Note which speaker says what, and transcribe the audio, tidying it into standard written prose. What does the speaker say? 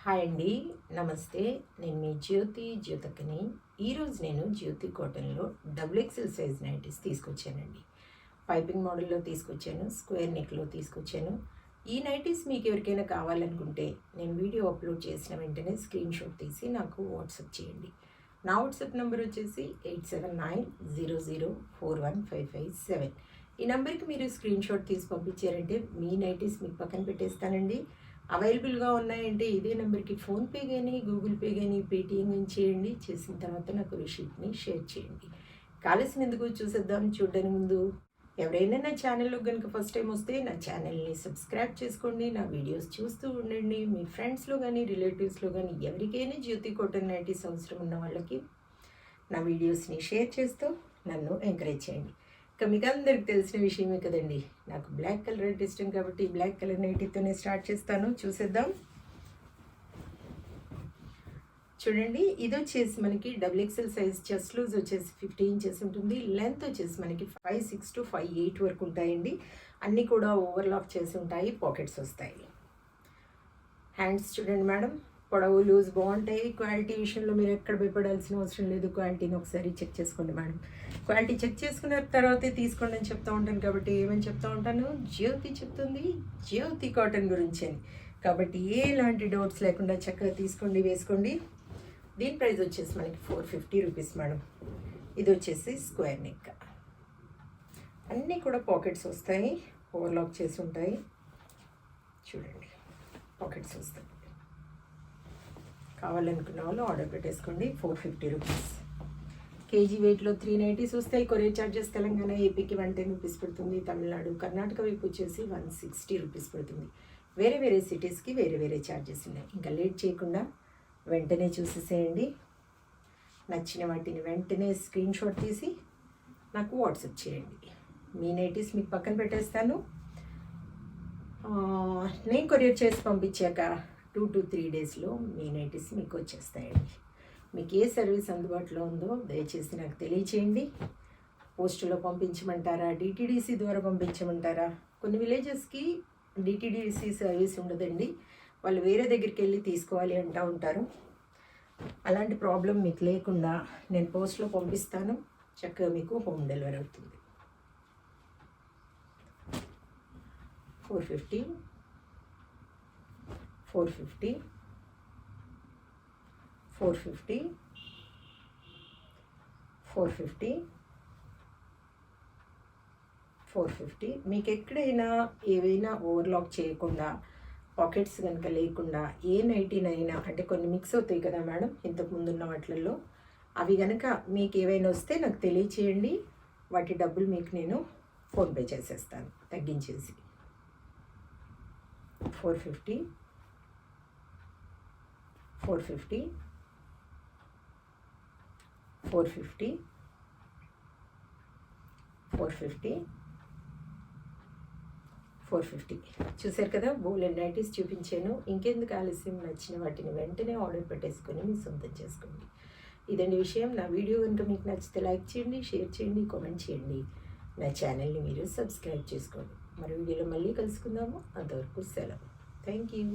Speaker 1: Hi అండి, నమస్తే. నేను మీ జ్యోతకని. ఈరోజు నేను జ్యోతి కాటన్లో డబుల్ ఎక్సెల్ సైజ్ నైటీస్ తీసుకొచ్చానండి. పైపింగ్ మోడల్లో తీసుకొచ్చాను, స్క్వేర్ నెక్లో తీసుకొచ్చాను. ఈ నైటీస్ మీకు ఎవరికైనా కావాలనుకుంటే నేను వీడియో అప్లోడ్ చేసిన వెంటనే స్క్రీన్ షాట్ తీసి నాకు వాట్సాప్ చేయండి. నా వాట్సాప్ నెంబర్ వచ్చేసి 8790041557. ఈ నెంబర్కి మీరు స్క్రీన్ షాట్ తీసి పంపించారంటే మీ నైటీస్ మీకు పక్కన పెట్టేస్తానండి. అవైలబుల్గా ఉన్నాయంటే ఇదే నెంబర్కి ఫోన్పే కానీ, గూగుల్ పే కానీ, పేటిఎం కానీ చేయండి. చేసిన తర్వాత నాకు రిసీప్ట్ని షేర్ చేయండి. కావాల్సినందుకు చూసేద్దాం. చూడడానికి ముందు ఎవరైనా నా ఛానల్లో కనుక ఫస్ట్ టైం వస్తే నా ఛానల్ని సబ్స్క్రైబ్ చేసుకోండి. నా వీడియోస్ చూస్తూ ఉండండి. మీ ఫ్రెండ్స్లో కానీ, రిలేటివ్స్లో కానీ ఎవరికైనా జ్యోతి కాటన్ నైటీస్ అవసరం ఉన్న వాళ్ళకి నా వీడియోస్ని షేర్ చేస్తూ నన్ను ఎంకరేజ్ చేయండి. ఇక మీకు అందరికి తెలిసిన విషయమే కదండి, నాకు బ్లాక్ కలర్ అంటే ఇష్టం కాబట్టి బ్లాక్ కలర్ నైటీతోనే స్టార్ట్ చేస్తాను. చూసేద్దాం. చూడండి, ఇది వచ్చేసి మనకి double XL size. Chest loose వచ్చేసి 50 ఇంచెస్ ఉంటుంది. లెంత్ వచ్చేసి మనకి 5'6" to 5'8" వరకు ఉంటాయండి. అన్నీ కూడా ఓవర్లాక్ చేసి ఉంటాయి. పాకెట్స్ వస్తాయి. హ్యాండ్స్ చూడండి మేడం, పొడవు లూజ్ బాగుంటాయి. క్వాలిటీ విషయంలో మీరు ఎక్కడ భయపడాల్సిన అవసరం లేదు. క్వాలిటీని ఒకసారి చెక్ చేసుకోండి మేడం. క్వాలిటీ చెక్ చేసుకున్న తర్వాతే తీసుకోండి అని చెప్తూ ఉంటాను. కాబట్టి ఏమని చెప్తూ ఉంటాను, జ్యోతి చెప్తుంది జ్యోతి కాటన్ గురించి అని. కాబట్టి ఎలాంటి డౌట్స్ లేకుండా చక్కగా తీసుకోండి, వేసుకోండి. దీని ప్రైస్ వచ్చేసి మనకి 450 రూపీస్ మేడం. ఇది వచ్చేసి స్క్వేర్ నెక్. అన్నీ కూడా పాకెట్స్ వస్తాయి, ఓవర్లాక్ చేసి ఉంటాయి. చూడండి, పాకెట్స్ వస్తాయి. కావాలనుకున్న వాళ్ళు ఆర్డర్ పెట్టేసుకోండి. 450 రూపీస్. కేజీ వెయిట్లో 3 నైటీస్ వస్తాయి. కొరియర్ ఛార్జెస్ తెలంగాణ, ఏపీకి 110 రూపీస్ పడుతుంది. తమిళనాడు, కర్ణాటక వైపు వచ్చేసి 160 రూపీస్ పడుతుంది. వేరే వేరే సిటీస్కి వేరే వేరే ఛార్జెస్ ఉన్నాయి. ఇంకా లేట్ చేయకుండా వెంటనే చూసేసేయండి. నచ్చిన వాటిని వెంటనే స్క్రీన్ షాట్ తీసి నాకు వాట్సాప్ చేయండి. మీ నైటీస్ మీకు పక్కన పెట్టేస్తాను. నేను కొరియర్ చేసి పంపించాక 2 to 3 డేస్లో మీ నైటీస్ మీకు వచ్చేస్తాయండి. మీకు ఏ సర్వీస్ అందుబాటులో ఉందో దయచేసి నాకు తెలియచేయండి. పోస్టులో పంపించమంటారా, డిటీడీసీ ద్వారా పంపించమంటారా? కొన్ని విలేజెస్కి డిటీడీసీ సర్వీస్ ఉండదండి. వాళ్ళు వేరే దగ్గరికి వెళ్ళి తీసుకోవాలి అంటూ ఉంటారు. అలాంటి ప్రాబ్లం మీకు లేకుండా నేను పోస్ట్లో పంపిస్తాను. చక్కగా మీకు హోమ్ డెలివరీ అవుతుంది. 450 450 450 450 450. మీకు ఎక్కడైనా ఏవైనా ఓవర్లాక్ చేయకుండా, పాకెట్స్ కనుక లేకుండా ఏ నైటీనైనా, అంటే కొన్ని మిక్స్ అవుతాయి కదా మేడం ఇంతకు ముందున్న వాటిల్లో, అవి కనుక మీకు ఏవైనా వస్తే నాకు తెలియచేయండి. వాటి డబ్బులు మీకు నేను ఫోన్పే చేసేస్తాను తగ్గించేసి. 450 450 450 450 450. చూసారు కదా, బోలెడ్ నైటీస్ చూపించాను. ఇంకెందుకు ఆలస్యం, నచ్చిన వాటిని వెంటనే ఆర్డర్ పెట్టేసుకొని మీ సొంతం చేసుకోండి. ఇదండి విషయం. నా వీడియో కనుక మీకు నచ్చితే లైక్ చేయండి, షేర్ చేయండి, కామెంట్ చేయండి. నా ఛానల్ని మీరు సబ్స్క్రైబ్ చేసుకోండి. మరి వీడియోలో మళ్ళీ కలుసుకుందాము. అంతవరకు సెలవు. Thank you.